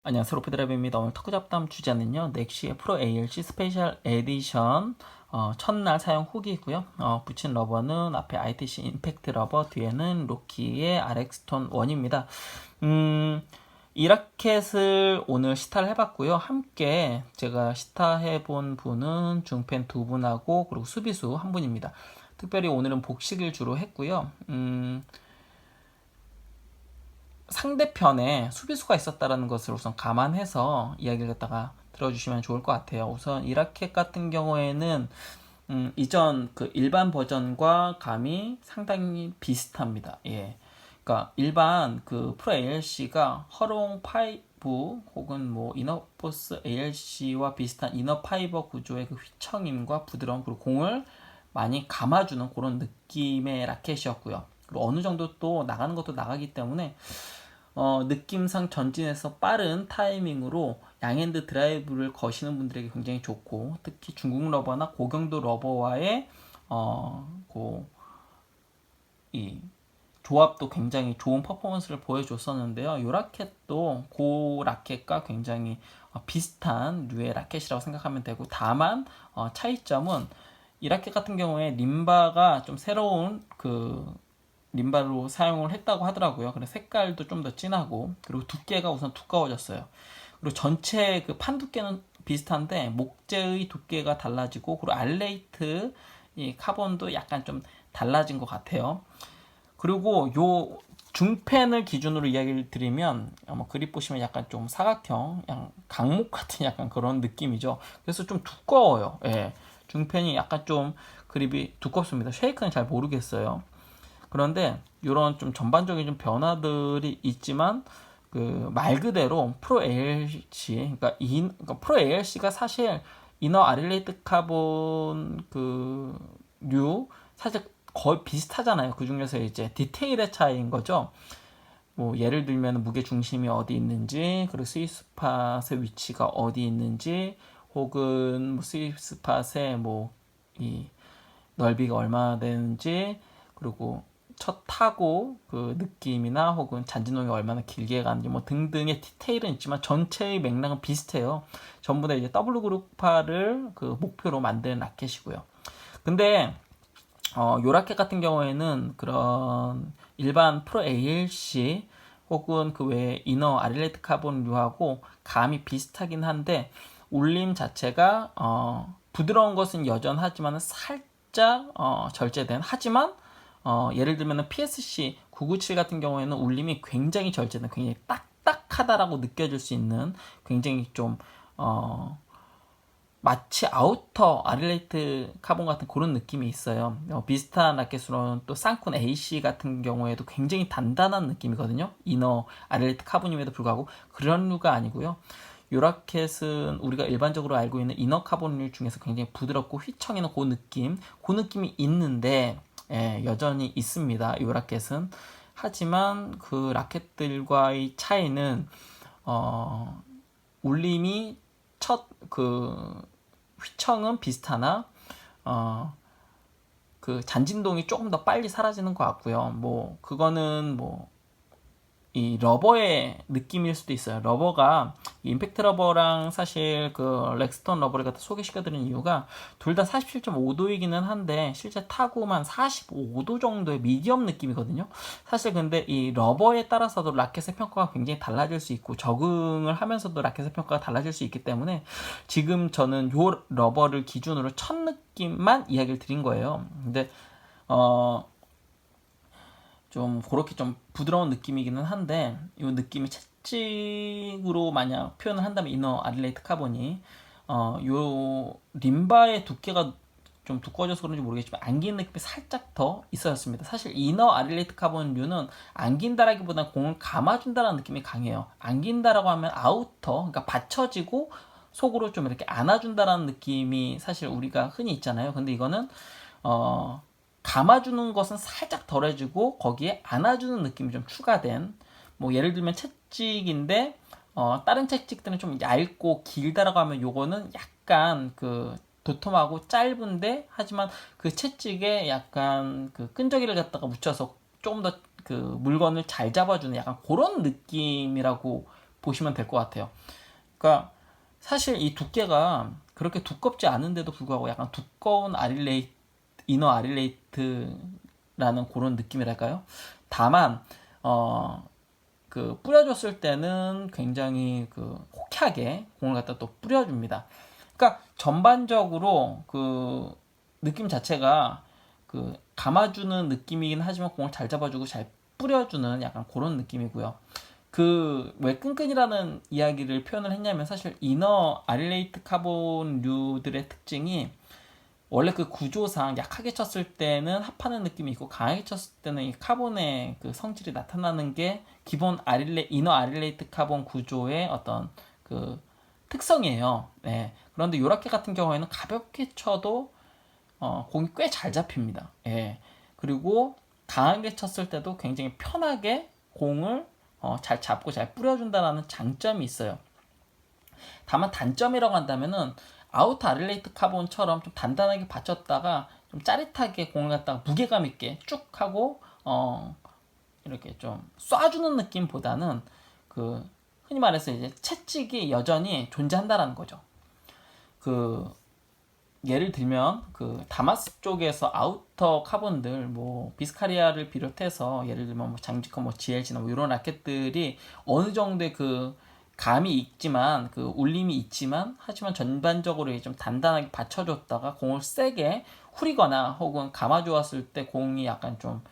안녕하세요, 로피드랩입니다. 오늘 토크 잡담 주제는요, 넥시의 프로 ALC 스페셜 에디션 첫날 사용 후기고요. 붙인 러버는 앞에 ITC 임팩트 러버, 뒤에는 로키의 RX톤 1입니다. 이 라켓을 오늘 시타를 해봤고요. 함께 제가 시타해본 분은 중팬 두 분하고 그리고 수비수 한 분입니다. 특별히 오늘은 복식을 주로 했고요. 상대편에 수비수가 있었다라는 것을 우선 감안해서 이야기를 갖다가 들어주시면 좋을 것 같아요. 우선 이 라켓 같은 경우에는 이전 그 일반 버전과 감이 상당히 비슷합니다. 예. 그러니까 일반 그 프로 ALC가 허롱 파이브 혹은 뭐 이너포스 ALC와 비슷한 이너 파이버 구조의 그 휘청임과 부드러움 그리고 공을 많이 감아주는 그런 느낌의 라켓이었고요. 그리고 어느 정도 또 나가는 것도 나가기 때문에 느낌상 전진해서 빠른 타이밍으로 양핸드 드라이브를 거시는 분들에게 굉장히 좋고, 특히 중국 러버나 고경도 러버와의 이 조합도 굉장히 좋은 퍼포먼스를 보여줬었는데요. 이 라켓도 그 라켓과 굉장히 비슷한 류의 라켓이라고 생각하면 되고, 다만 차이점은 이 라켓 같은 경우에 림바가 좀 새로운 그 림바로 사용을 했다고 하더라고요. 그래서 색깔도 좀 더 진하고, 그리고 두께가 우선 두꺼워졌어요. 그리고 전체 그 판 두께는 비슷한데 목재의 두께가 달라지고, 그리고 알레이트 이 카본도 약간 좀 달라진 것 같아요. 그리고 요 중펜을 기준으로 이야기를 드리면 그립 보시면 약간 좀 사각형, 그냥 강목 같은 약간 그런 느낌이죠. 그래서 좀 두꺼워요. 예. 중펜이 약간 좀 그립이 두껍습니다. 쉐이크는 잘 모르겠어요. 그런데 이런 좀 전반적인 좀 변화들이 있지만 그 말 그대로 프로 ALC 그러니까 프로 ALC가 사실 이너 아릴레이트 카본 그류 사실 거의 비슷하잖아요. 그 중에서 이제 디테일의 차이인 거죠. 뭐 예를 들면 무게 중심이 어디 있는지, 그리고 스위스팟의 위치가 어디 있는지, 혹은 뭐 스위스팟의 뭐 이 넓이가 얼마나 되는지, 그리고 첫 타고 그 느낌이나 혹은 잔진동이 얼마나 길게 가는지 뭐 등등의 디테일은 있지만 전체의 맥락은 비슷해요. 전부 다 이제 W 그룹파를 그 목표로 만든 라켓이고요. 근데 요 라켓 같은 경우에는 그런 일반 프로 ALC 혹은 그 외에 이너 아릴레이트 카본류하고 감이 비슷하긴 한데 울림 자체가 부드러운 것은 여전하지만 살짝 절제된, 하지만 예를 들면 PSC 997 같은 경우에는 울림이 굉장히 절제된, 굉장히 딱딱하다라고 느껴질 수 있는 굉장히 좀 마치 아우터 아릴레이트 카본 같은 그런 느낌이 있어요. 비슷한 라켓으로는 또 쌍쿤 AC 같은 경우에도 굉장히 단단한 느낌이거든요. 이너 아릴레이트 카본임에도 불구하고 그런 류가 아니고요. 요 라켓은 우리가 일반적으로 알고 있는 이너 카본류 중에서 굉장히 부드럽고 휘청이는 그 느낌이 있는데, 예, 여전히 있습니다. 요 라켓은. 하지만 그 라켓들과의 차이는 울림이 첫그 휘청은 비슷하나 그 잔진동이 조금 더 빨리 사라지는 것 같고요. 뭐 그거는 뭐 이 러버의 느낌일 수도 있어요. 러버가 임팩트 러버랑 사실 그 렉스턴 러버를 갖다 소개시켜드린 이유가 둘 다 47.5도이기는 한데 실제 타고만 45도 정도의 미디엄 느낌이거든요. 사실 근데 이 러버에 따라서도 라켓의 평가가 굉장히 달라질 수 있고, 적응을 하면서도 라켓의 평가가 달라질 수 있기 때문에 지금 저는 요 러버를 기준으로 첫 느낌만 이야기를 드린 거예요. 근데 좀 그렇게 좀 부드러운 느낌이기는 한데, 이 느낌이 채찍으로 만약 표현을 한다면 이너 아릴레이트 카본이 요 림바의 두께가 좀 두꺼워져서 그런지 모르겠지만 안긴 느낌이 살짝 더 있었습니다. 사실 이너 아릴레이트 카본류는 안긴다라기보다는 공을 감아준다는 느낌이 강해요. 안긴다라고 하면 아우터, 그러니까 받쳐지고 속으로 좀 이렇게 안아준다라는 느낌이 사실 우리가 흔히 있잖아요. 근데 이거는 감아주는 것은 살짝 덜해지고 거기에 안아주는 느낌이 좀 추가된, 뭐 예를 들면 채찍인데 다른 채찍들은 좀 얇고 길다라고 하면 요거는 약간 그 도톰하고 짧은데, 하지만 그 채찍에 약간 그 끈적이를 갖다가 묻혀서 조금 더 그 물건을 잘 잡아주는 약간 그런 느낌이라고 보시면 될 것 같아요. 그러니까 사실 이 두께가 그렇게 두껍지 않은데도 불구하고 약간 두꺼운 아릴레이트, 이너 아릴레이트라는 그런 느낌이랄까요? 다만 그 뿌려줬을 때는 굉장히 그 호쾌하게 공을 갖다 또 뿌려줍니다. 그러니까 전반적으로 그 느낌 자체가 그 감아주는 느낌이긴 하지만 공을 잘 잡아주고 잘 뿌려주는 약간 그런 느낌이고요. 그 왜 끈끈이라는 이야기를 표현을 했냐면 사실 이너 아릴레이트 카본류들의 특징이 원래 그 구조상 약하게 쳤을 때는 합하는 느낌이 있고 강하게 쳤을 때는 이 카본의 그 성질이 나타나는 게 기본 이너 아릴레이트 카본 구조의 어떤 그 특성이에요. 네. 그런데 요라케 같은 경우에는 가볍게 쳐도 공이 꽤 잘 잡힙니다. 예. 그리고 강하게 쳤을 때도 굉장히 편하게 공을 잘 잡고 잘 뿌려준다는 장점이 있어요. 다만 단점이라고 한다면은 아우터 아릴레이트 카본처럼 좀 단단하게 받쳤다가 좀 짜릿하게 공을 갖다가 무게감 있게 쭉 하고 이렇게 좀 쏴주는 느낌보다는 그 흔히 말해서 이제 채찍이 여전히 존재한다라는 거죠. 그 예를 들면 그 다마스 쪽에서 아우터 카본들 뭐 비스카리아를 비롯해서 예를 들면 뭐 장지커 뭐 GLG나 뭐 이런 라켓들이 어느 정도의 그 감이 있지만 그 울림이 있지만 하지만 전반적으로 좀 단단하게 받쳐줬다가 공을 세게 후리거나 혹은 감아주었을 때 공이 약간 좀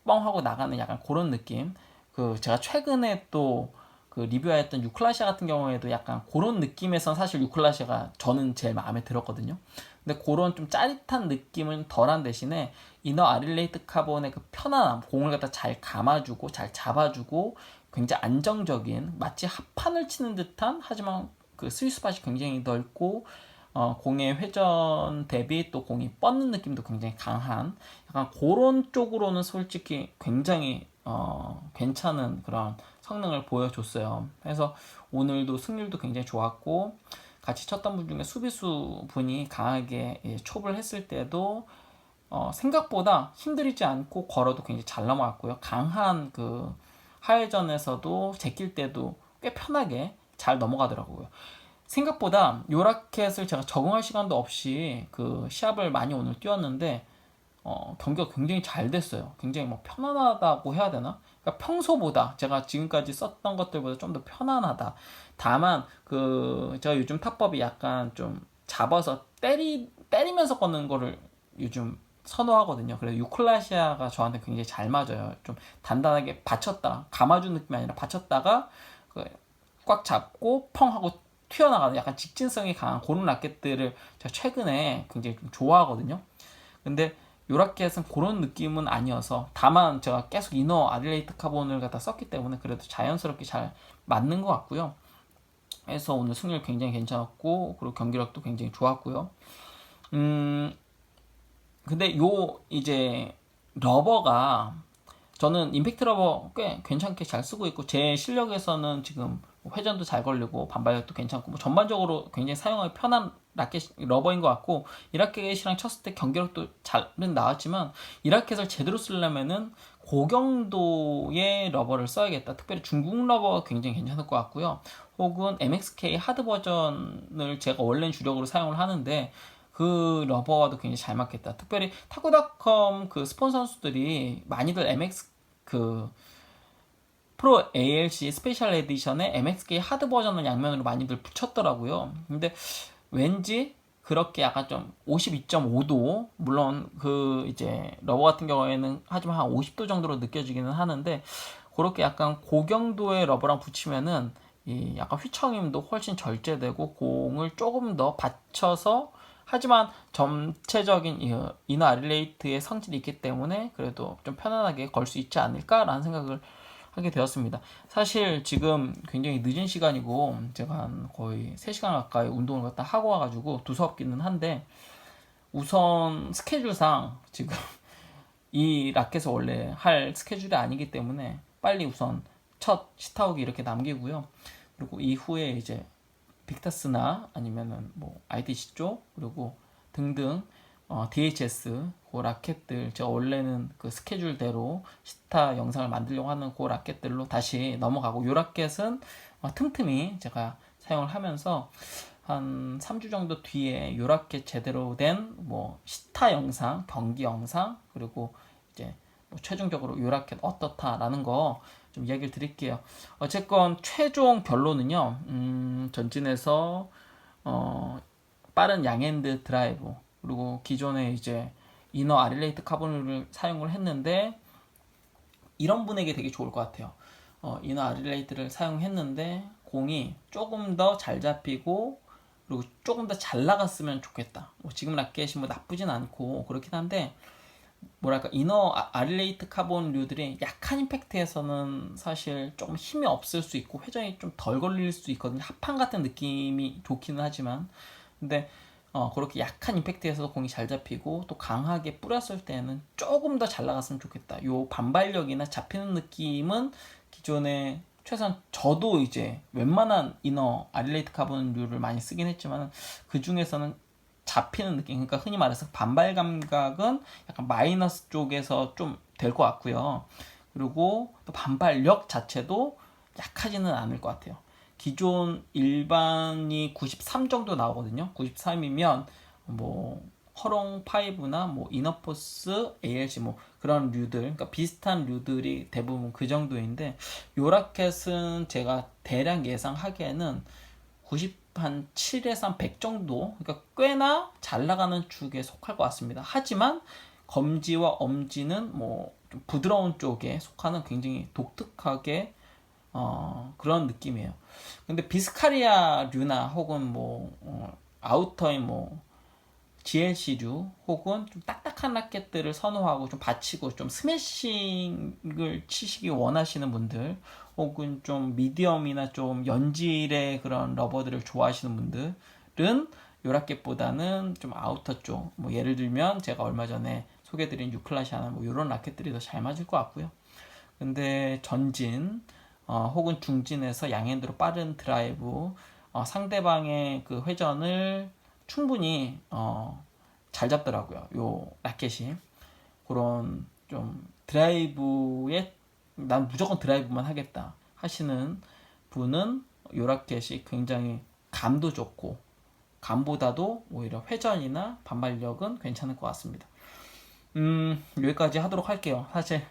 뻥하고 나가는 약간 그런 느낌. 그 제가 최근에 또 그 리뷰하였던 유클라시아 같은 경우에도 약간 그런 느낌에선 사실 유클라시아가 저는 제일 마음에 들었거든요. 근데 그런 좀 짜릿한 느낌은 덜한 대신에 이너 아릴레이트 카본의 그 편안함, 공을 갖다 잘 감아주고 잘 잡아주고 굉장히 안정적인 마치 합판을 치는 듯한 하지만 그 스위스팟이 굉장히 넓고 공의 회전 대비 또 공이 뻗는 느낌도 굉장히 강한 약간 그런 쪽으로는 솔직히 굉장히 괜찮은 그런 성능을 보여줬어요. 그래서 오늘도 승률도 굉장히 좋았고 같이 쳤던 분 중에 수비수 분이 강하게 촉을 했을 때도 생각보다 힘들이지 않고 걸어도 굉장히 잘 넘어갔고요. 강한 그 하회전에서도 제낄 때도 꽤 편하게 잘 넘어가더라고요. 생각보다 요 라켓을 제가 적응할 시간도 없이 그 시합을 많이 오늘 뛰었는데 경기가 굉장히 잘 됐어요. 굉장히 뭐 편안하다고 해야 되나? 그러니까 평소보다 제가 지금까지 썼던 것들보다 좀 더 편안하다. 다만 그 제가 요즘 타법이 약간 좀 잡아서 때리면서 걷는 거를 요즘 선호하거든요. 그래서 유클라시아가 저한테 굉장히 잘 맞아요. 좀 단단하게 받쳤다, 감아준 느낌이 아니라 받쳤다가 꽉 잡고 펑 하고 튀어나가는 약간 직진성이 강한 그런 라켓들을 제가 최근에 굉장히 좀 좋아하거든요. 근데 요 라켓은 그런 느낌은 아니어서 다만 제가 계속 이너 아릴레이트 카본을 갖다 썼기 때문에 그래도 자연스럽게 잘 맞는 것 같고요. 그래서 오늘 승률 굉장히 괜찮았고 그리고 경기력도 굉장히 좋았고요. 근데 요 이제 러버가 저는 임팩트 러버 꽤 괜찮게 잘 쓰고 있고 제 실력에서는 지금 회전도 잘 걸리고 반발력도 괜찮고 뭐 전반적으로 굉장히 사용하기 편한 라켓 러버인 것 같고 이 라켓이랑 쳤을 때 경기력도 잘은 나왔지만 이 라켓을 제대로 쓰려면은 고경도의 러버를 써야겠다. 특별히 중국 러버가 굉장히 괜찮을 것 같고요. 혹은 MXK 하드 버전을 제가 원래는 주력으로 사용을 하는데 그 러버와도 굉장히 잘 맞겠다. 특별히 타구닷컴 그 스폰 선수들이 많이들 MX 그 프로 ALC 스페셜 에디션에 MXK 하드 버전을 양면으로 많이들 붙였더라고요. 근데 왠지 그렇게 약간 좀 52.5도 물론 그 이제 러버 같은 경우에는 하지만 한 50도 정도로 느껴지기는 하는데 그렇게 약간 고경도의 러버랑 붙이면은 이 약간 휘청임도 훨씬 절제되고 공을 조금 더 받쳐서 하지만 전체적인 이너 아릴레이트의 성질이 있기 때문에 그래도 좀 편안하게 걸 수 있지 않을까라는 생각을 하게 되었습니다. 사실 지금 굉장히 늦은 시간이고 제가 한 거의 3시간 가까이 운동을 갖다 하고 와가지고 두서없기는 한데 우선 스케줄상 지금 이 라켓을 원래 할 스케줄이 아니기 때문에 빨리 우선 첫 시타오기 이렇게 남기고요. 그리고 이후에 이제 빅타스나 아니면은 뭐 ITC 쪽 그리고 등등 DHS 그 라켓들 제가 원래는 그 스케줄대로 시타 영상을 만들려고 하는 그 라켓들로 다시 넘어가고 요 라켓은 틈틈이 제가 사용을 하면서 한 3주 정도 뒤에 요 라켓 제대로 된 뭐 시타 영상, 경기 영상 그리고 이제 뭐 최종적으로 요 라켓 어떻다라는 거 좀 이야기를 드릴게요. 어쨌건 최종 결론은요. 전진에서 빠른 양핸드 드라이브 그리고 기존에 이제 이너 아릴레이트 카본을 사용을 했는데 이런 분에게 되게 좋을 것 같아요. 이너 아릴레이트를 사용했는데 공이 조금 더 잘 잡히고 그리고 조금 더 잘 나갔으면 좋겠다. 지금 라켓이 뭐 나쁘진 않고 그렇긴 한데 뭐랄까 이너 아릴레이트 카본류들이 약한 임팩트에서는 사실 조금 힘이 없을 수 있고 회전이 좀 덜 걸릴 수 있거든요. 합판 같은 느낌이 좋기는 하지만 근데 그렇게 약한 임팩트에서도 공이 잘 잡히고 또 강하게 뿌렸을 때는 조금 더 잘 나갔으면 좋겠다. 요 반발력이나 잡히는 느낌은 기존에 최소한 저도 이제 웬만한 이너 아릴레이트 카본류를 많이 쓰긴 했지만 그 중에서는 잡히는 느낌, 그러니까 흔히 말해서 반발 감각은 약간 마이너스 쪽에서 좀 될 것 같고요. 그리고 또 반발력 자체도 약하지는 않을 것 같아요. 기존 일반이 93 정도 나오거든요. 93이면 뭐 허롱 5나 뭐 이너포스, ALC 뭐 그런 류들, 그러니까 비슷한 류들이 대부분 그 정도인데 요 라켓은 제가 대략 예상하기에는 90한 7에서 한 100 정도, 그러니까 꽤나 잘 나가는 축에 속할 것 같습니다. 하지만 검지와 엄지는 뭐 좀 부드러운 쪽에 속하는 굉장히 독특하게 그런 느낌이에요. 근데 비스카리아류나 혹은 뭐 아우터인 뭐 GLC류 혹은 좀 딱딱한 라켓들을 선호하고 좀 받치고 좀 스매싱을 치시기 원하시는 분들 혹은 좀 미디엄이나 좀 연질의 그런 러버들을 좋아하시는 분들은 요 라켓보다는 좀 아우터 쪽, 뭐 예를 들면 제가 얼마 전에 소개드린 유클라시아나 뭐 이런 라켓들이 더 잘 맞을 것 같고요. 근데 전진 혹은 중진에서 양핸드로 빠른 드라이브 상대방의 그 회전을 충분히 잘 잡더라고요. 요 라켓이 그런 좀 드라이브에 난 무조건 드라이브만 하겠다 하시는 분은 요 라켓이 굉장히 감도 좋고 감보다도 오히려 회전이나 반발력은 괜찮을 것 같습니다. 여기까지 하도록 할게요. 사실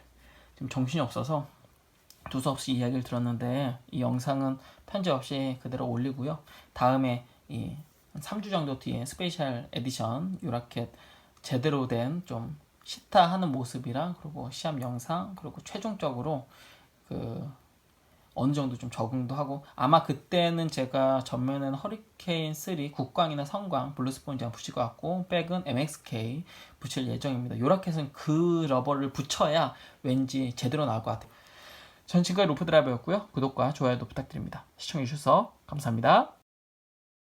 지금 정신이 없어서 두서없이 이야기를 들었는데 이 영상은 편집 없이 그대로 올리고요. 다음에 이 3주 정도 뒤에 스페셜 에디션 요라켓 제대로 된 좀 시타하는 모습이랑 그리고 시합 영상 그리고 최종적으로 그 어느 정도 좀 적응도 하고 아마 그때는 제가 전면에는 허리케인 3 국광이나 성광 블루스폰지랑 붙일 것 같고 백은 MXK 붙일 예정입니다. 요라켓은 그 러버를 붙여야 왠지 제대로 나올 것 같아요. 전 지금까지 로프 드라이버였고요. 구독과 좋아요도 부탁드립니다. 시청해주셔서 감사합니다.